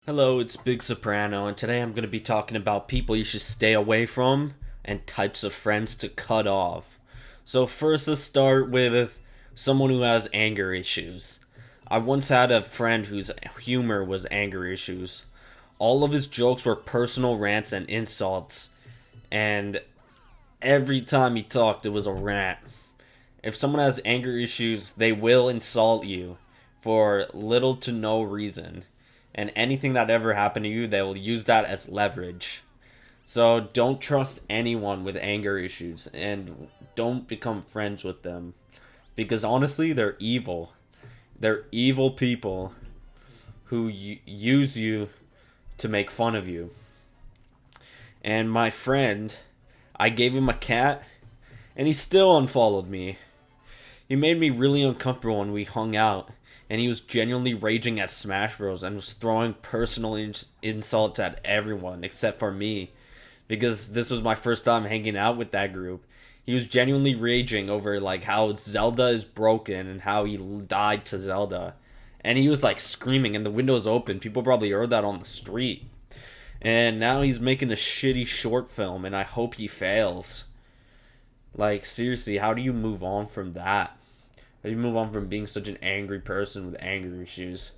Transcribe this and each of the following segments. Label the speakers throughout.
Speaker 1: Hello, it's Big Soprano, and today I'm going to be talking about people you should stay away from and types of friends to cut off. So, first, let's start with someone who has anger issues. I once had a friend whose humor was anger issues. All of his jokes were personal rants and insults, and every time he talked, it was a rant. If someone has anger issues, they will insult you for little to no reason. And anything that ever happened to you, they will use that as leverage. So don't trust anyone with anger issues and don't become friends with them. Because honestly, they're evil. They're evil people who use you to make fun of you. And my friend, I gave him a cat and he still unfollowed me. He made me really uncomfortable when we hung out, and he was genuinely raging at Smash Bros. And was throwing personal insults at everyone except for me, because this was my first time hanging out with that group. He was genuinely raging over like how Zelda is broken and how he died to Zelda, and he was like screaming, and the windows open. People probably heard that on the street. And now he's making a shitty short film, and I hope he fails. Like, seriously, how do you move on from that? How do you move on from being such an angry person with anger issues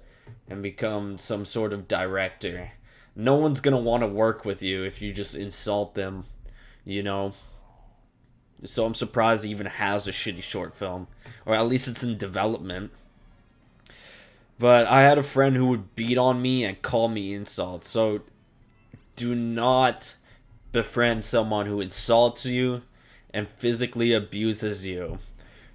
Speaker 1: and become some sort of director? No one's gonna want to work with you if you just insult them, you know? So I'm surprised he even has a shitty short film. Or at least it's in development. But I had a friend who would beat on me and call me insults. So do not befriend someone who insults you and physically abuses you.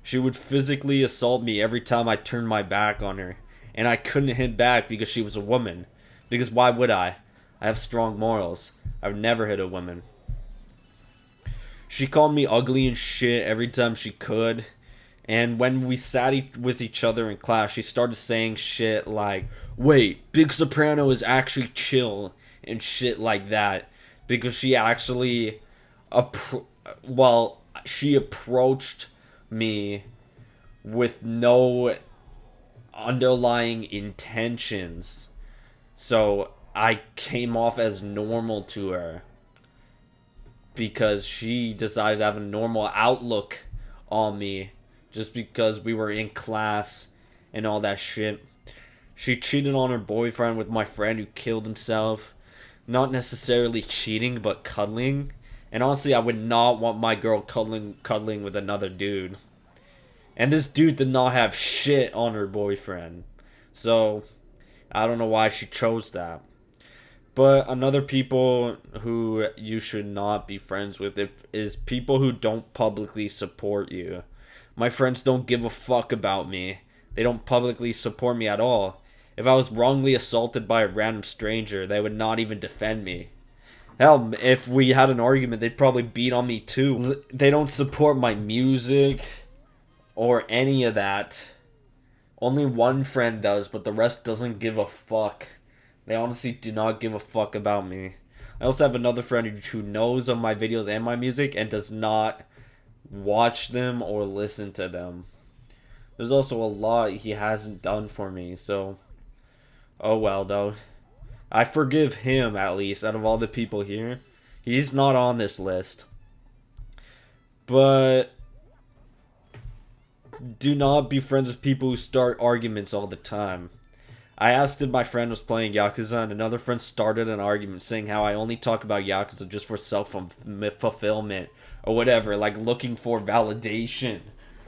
Speaker 1: She would physically assault me every time I turned my back on her, and I couldn't hit back because she was a woman. Because why would I? I have strong morals. I've never hit a woman. She called me ugly and shit every time she could. And when we sat with each other in class, she started saying shit like, wait, Big Soprano is actually chill and shit like that. Because she actually, she approached me with no underlying intentions. So I came off as normal to her because she decided to have a normal outlook on me just because we were in class and all that shit. She cheated on her boyfriend with my friend who killed himself. Not necessarily cheating, but cuddling. And honestly, I would not want my girl cuddling with another dude. And this dude did not have shit on her boyfriend. So, I don't know why she chose that. But another people who you should not be friends with is people who don't publicly support you. My friends don't give a fuck about me. They don't publicly support me at all. If I was wrongly assaulted by a random stranger, they would not even defend me. Hell, if we had an argument, they'd probably beat on me too. They don't support my music or any of that. Only one friend does, but the rest doesn't give a fuck. They honestly do not give a fuck about me. I also have another friend who knows of my videos and my music and does not watch them or listen to them. There's also a lot he hasn't done for me, so oh well though. I forgive him at least out of all the people here. He's not on this list. But do not be friends with people who start arguments all the time. I asked if my friend was playing Yakuza, and another friend started an argument saying how I only talk about Yakuza just for self-fulfillment or whatever, like looking for validation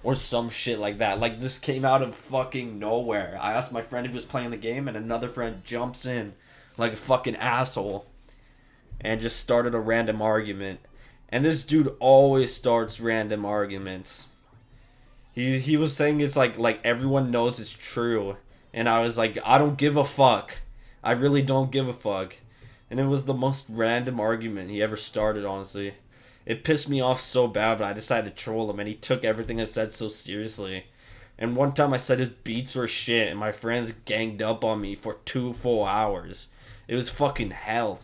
Speaker 1: or some shit like that. Like, this came out of fucking nowhere. I asked my friend if he was playing the game, and another friend jumps in like a fucking asshole and just started a random argument. And this dude always starts random arguments. He was saying it's like everyone knows it's true. And I was like, I don't give a fuck. I really don't give a fuck. And it was the most random argument he ever started, honestly. It pissed me off so bad, but I decided to troll him, and he took everything I said so seriously. And one time I said his beats were shit, and my friends ganged up on me for 2 full hours. It was fucking hell.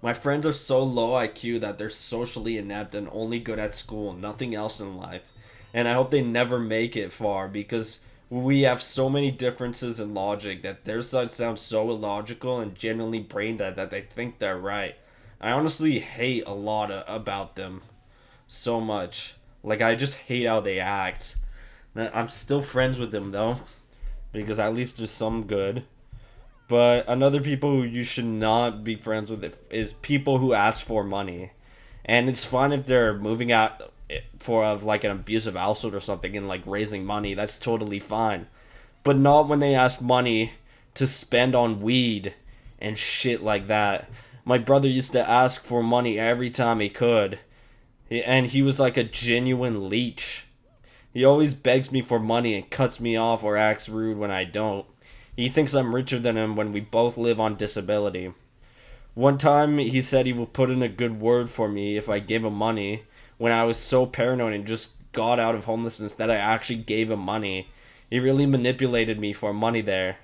Speaker 1: My friends are so low IQ that they're socially inept and only good at school, nothing else in life. And I hope they never make it far, because We have so many differences in logic that their side sounds so illogical and genuinely brain dead that they think they're right. I honestly hate a lot about them so much. Like, I just hate how they act. I'm still friends with them though, because at least there's some good. But another people who you should not be friends with is people who ask for money. And it's fine if they're moving out for like an abusive household or something and like raising money. That's totally fine. But not when they ask money to spend on weed and shit like that. My brother used to ask for money every time he could. And he was like a genuine leech. He always begs me for money and cuts me off or acts rude when I don't. He thinks I'm richer than him when we both live on disability. One time he said he would put in a good word for me if I gave him money when I was so paranoid and just got out of homelessness that I actually gave him money. He really manipulated me for money there.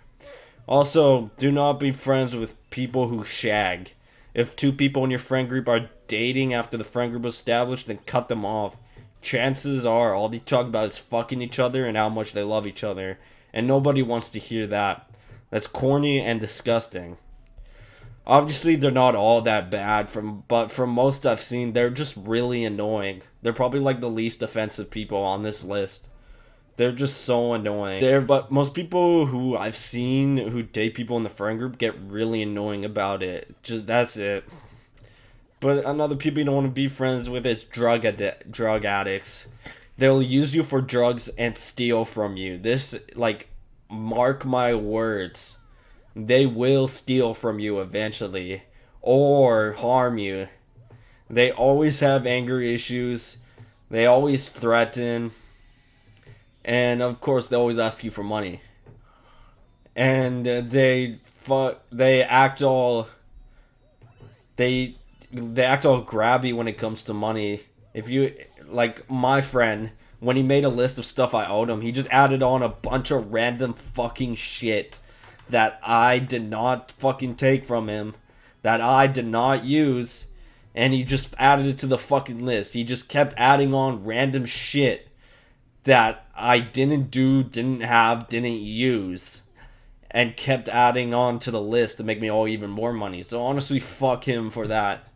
Speaker 1: Also, do not be friends with people who shag. If two people in your friend group are dating after the friend group was established, then cut them off. Chances are all they talk about is fucking each other and how much they love each other. And nobody wants to hear that. That's corny and disgusting. Obviously, they're not all that bad, but from most I've seen, they're just really annoying. They're probably like the least offensive people on this list. They're just so annoying. But most people who I've seen who date people in the friend group get really annoying about it. Just that's it. But another people you don't want to be friends with is drug addicts. They'll use you for drugs and steal from you. This, like, mark my words. They will steal from you eventually or harm you. They always have anger issues. They always threaten. And of course, they always ask you for money. And they act all they act all grabby when it comes to money. If you like my friend, when he made a list of stuff I owed him, he just added on a bunch of random fucking shit that I did not fucking take from him, that I did not use, and he just added it to the fucking list. He just kept adding on random shit that I didn't do, didn't have, didn't use, and kept adding on to the list to make me owe even more money. So honestly, fuck him for that.